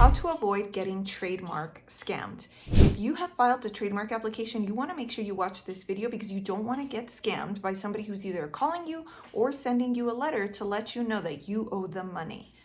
How to avoid getting trademark scammed. If you have filed a trademark application, you want to make sure you watch this video because you don't want to get scammed by somebody who's either calling you or sending you a letter to let you know that you owe them money.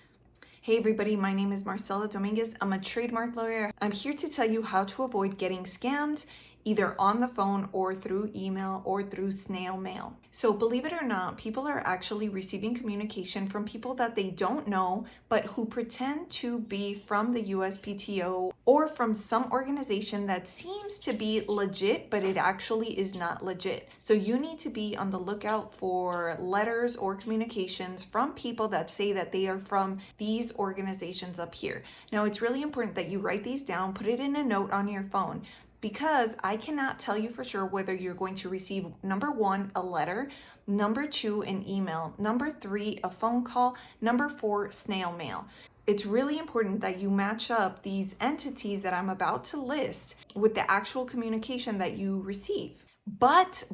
Hey everybody, my name is Marcella Dominguez. I'm a trademark lawyer. I'm here to tell you how to avoid getting scammed either on the phone or through email or through snail mail. So believe it or not, people are actually receiving communication from people that they don't know, but who pretend to be from the USPTO or from some organization that seems to be legit, but it actually is not legit. So you need to be on the lookout for letters or communications from people that say that they are from these organizations up here. Now, it's really important that you write these down, put it in a note on your phone, because I cannot tell you for sure whether you're going to receive, number one, a letter, number two, an email, number three, a phone call, number four, snail mail. It's really important that you match up these entities that I'm about to list with the actual communication that you receive. But,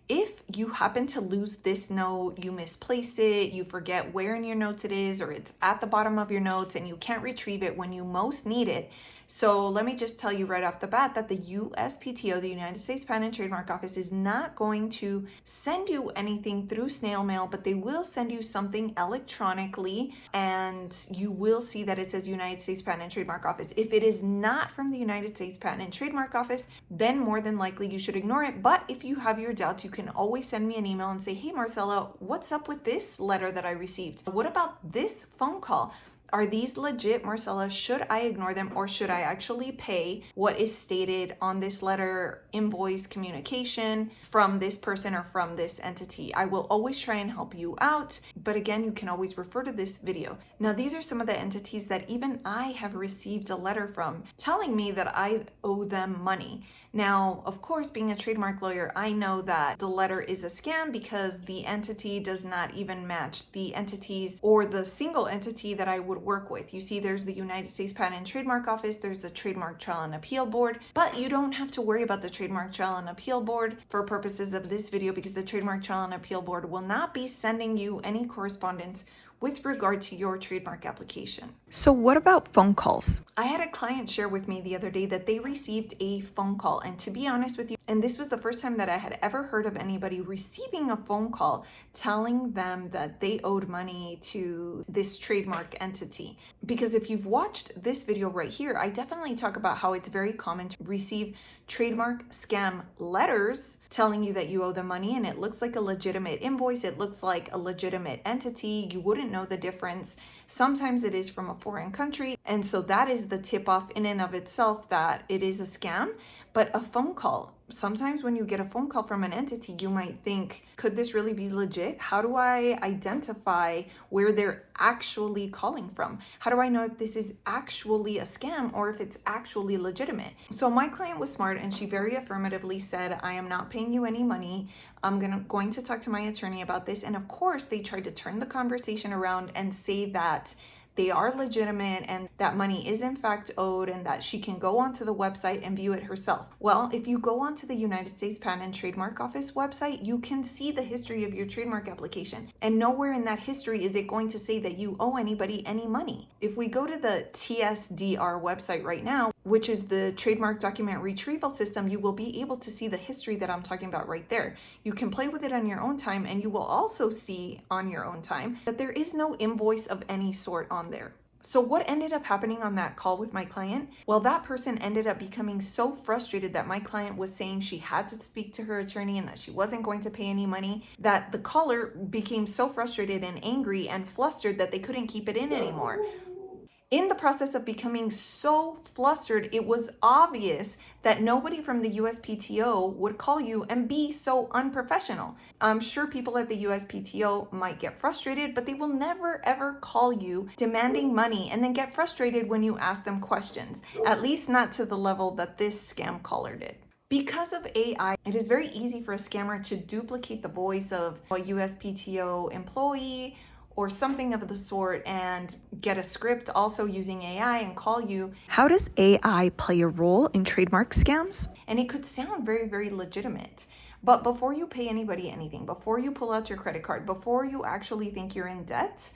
if you happen to lose this note, you misplace it, you forget where in your notes it is, or it's at the bottom of your notes and you can't retrieve it when you most need it. So let me just tell you right off the bat that the USPTO, the United States Patent and Trademark Office, is not going to send you anything through snail mail, but they will send you something electronically, and you will see that it says United States Patent and Trademark Office. If it is not from the United States Patent and Trademark Office, then more than likely you should ignore it. But if you have your doubts, you can always send me an email and say, hey Marcella, what's up with this letter that I received? What about this phone call? Are these legit, Marcella? Should I ignore them, or should I actually pay what is stated on this letter, invoice, communication from this person or from this entity? I will always try and help you out, but again, you can always refer to this video. Now, these are some of the entities that even I have received a letter from telling me that I owe them money. Now, of course, being a trademark lawyer, I know that the letter is a scam because the entity does not even match the entities or the single entity that I would work with. You see, there's the United States Patent and Trademark Office, there's the Trademark Trial and Appeal Board, but you don't have to worry about the Trademark Trial and Appeal Board for purposes of this video because the Trademark Trial and Appeal Board will not be sending you any correspondence with regard to your trademark application. So what about phone calls? I had a client share with me the other day that they received a phone call, and to be honest with you, and this was the first time that I had ever heard of anybody receiving a phone call telling them that they owed money to this trademark entity. Because if you've watched this video right here, I definitely talk about how it's very common to receive trademark scam letters telling you that you owe them money, and it looks like a legitimate invoice, it looks like a legitimate entity, you wouldn't know the difference. Sometimes it is from a foreign country, and so that is the tip off in and of itself that it is a scam. But a phone call, sometimes when you get a phone call from an entity, you might think, could this really be legit? How do I identify where they're actually calling from? How do I know if this is actually a scam or if it's actually legitimate? So my client was smart and she very affirmatively said, I am not paying you any money. I'm going to talk to my attorney about this. And of course, they tried to turn the conversation around and say that they are legitimate and that money is in fact owed and that she can go onto the website and view it herself. Well, if you go onto the United States Patent and Trademark Office website, you can see the history of your trademark application. And nowhere in that history is it going to say that you owe anybody any money. If we go to the TSDR website right now, which is the Trademark Document Retrieval System, you will be able to see the history that I'm talking about right there. You can play with it on your own time, and you will also see on your own time that there is no invoice of any sort on there. So what ended up happening on that call with my client? Well, that person ended up becoming so frustrated that my client was saying she had to speak to her attorney and that she wasn't going to pay any money, that the caller became so frustrated and angry and flustered that they couldn't keep it in anymore. In the process of becoming so flustered, it was obvious that nobody from the USPTO would call you and be so unprofessional. I'm sure people at the USPTO might get frustrated, but they will never ever call you demanding money and then get frustrated when you ask them questions, at least not to the level that this scam caller did. Because of AI, it is very easy for a scammer to duplicate the voice of a USPTO employee or something of the sort and get a script also using AI and call you. How does AI play a role in trademark scams? And it could sound very, very legitimate. But before you pay anybody anything, before you pull out your credit card, before you actually think you're in debt,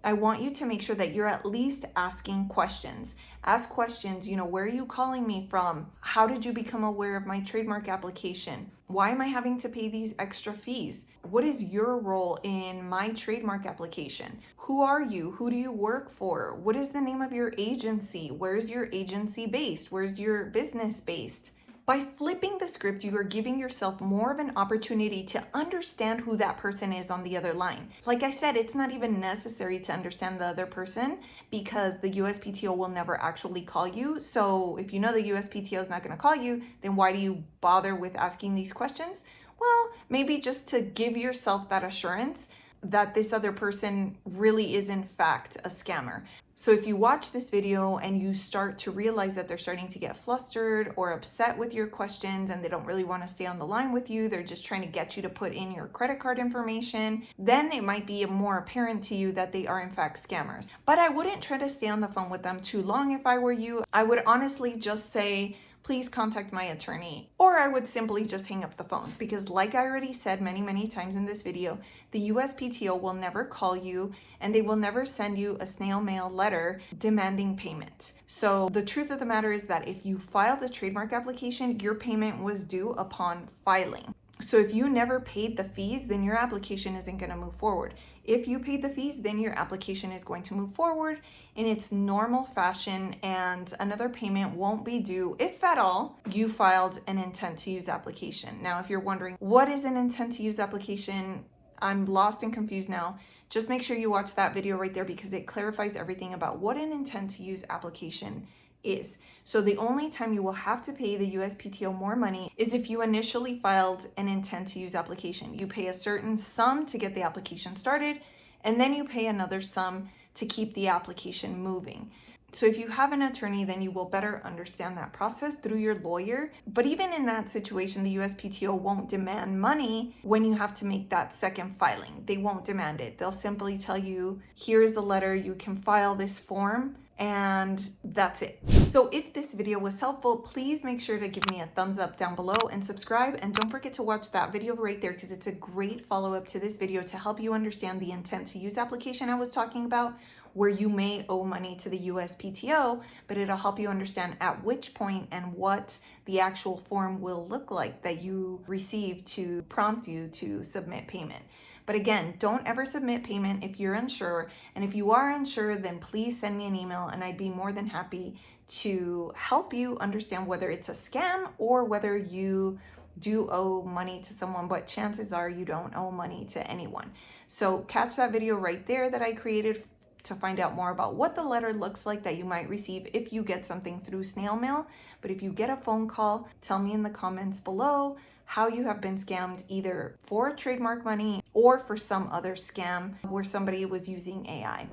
I want you to make sure that you're at least asking questions. Ask questions, where are you calling me from? How did you become aware of my trademark application? Why am I having to pay these extra fees? What is your role in my trademark application? Who are you? Who do you work for? What is the name of your agency? Where's your agency based? Where's your business based? By flipping the script, you are giving yourself more of an opportunity to understand who that person is on the other line. Like I said, it's not even necessary to understand the other person because the USPTO will never actually call you. So if you know the USPTO is not going to call you, then why do you bother with asking these questions? Well, maybe just to give yourself that assurance that this other person really is in fact a scammer. So if you watch this video and you start to realize that they're starting to get flustered or upset with your questions and they don't really want to stay on the line with you, they're just trying to get you to put in your credit card information, then it might be more apparent to you that they are in fact scammers. But I wouldn't try to stay on the phone with them too long if I were you. I would honestly just say, please contact my attorney, or I would simply just hang up the phone because like I already said many times in this video, the USPTO will never call you and they will never send you a snail mail letter demanding payment. So the truth of the matter is that if you filed a trademark application, your payment was due upon filing. So if you never paid the fees, then your application isn't going to move forward. If you paid the fees, then your application is going to move forward in its normal fashion and another payment won't be due if at all you filed an intent to use application. Now, if you're wondering what is an intent to use application, I'm lost and confused now. Just make sure you watch that video right there because it clarifies everything about what an intent to use application is. So the only time you will have to pay the USPTO more money is if you initially filed an intent to use application. You pay a certain sum to get the application started, and then you pay another sum to keep the application moving. So if you have an attorney, then you will better understand that process through your lawyer. But even in that situation, the USPTO won't demand money when you have to make that second filing. They won't demand it. They'll simply tell you, here is the letter, you can file this form, and that's it. So if this video was helpful, please make sure to give me a thumbs up down below and subscribe, and don't forget to watch that video right there because it's a great follow-up to this video to help you understand the intent to use application I was talking about, where you may owe money to the USPTO, but it'll help you understand at which point and what the actual form will look like that you receive to prompt you to submit payment. But again, don't ever submit payment if you're unsure. And if you are unsure, then please send me an email and I'd be more than happy to help you understand whether it's a scam or whether you do owe money to someone, but chances are you don't owe money to anyone. So catch that video right there that I created to find out more about what the letter looks like that you might receive if you get something through snail mail. But if you get a phone call, tell me in the comments below how you have been scammed either for trademark money or for some other scam where somebody was using AI.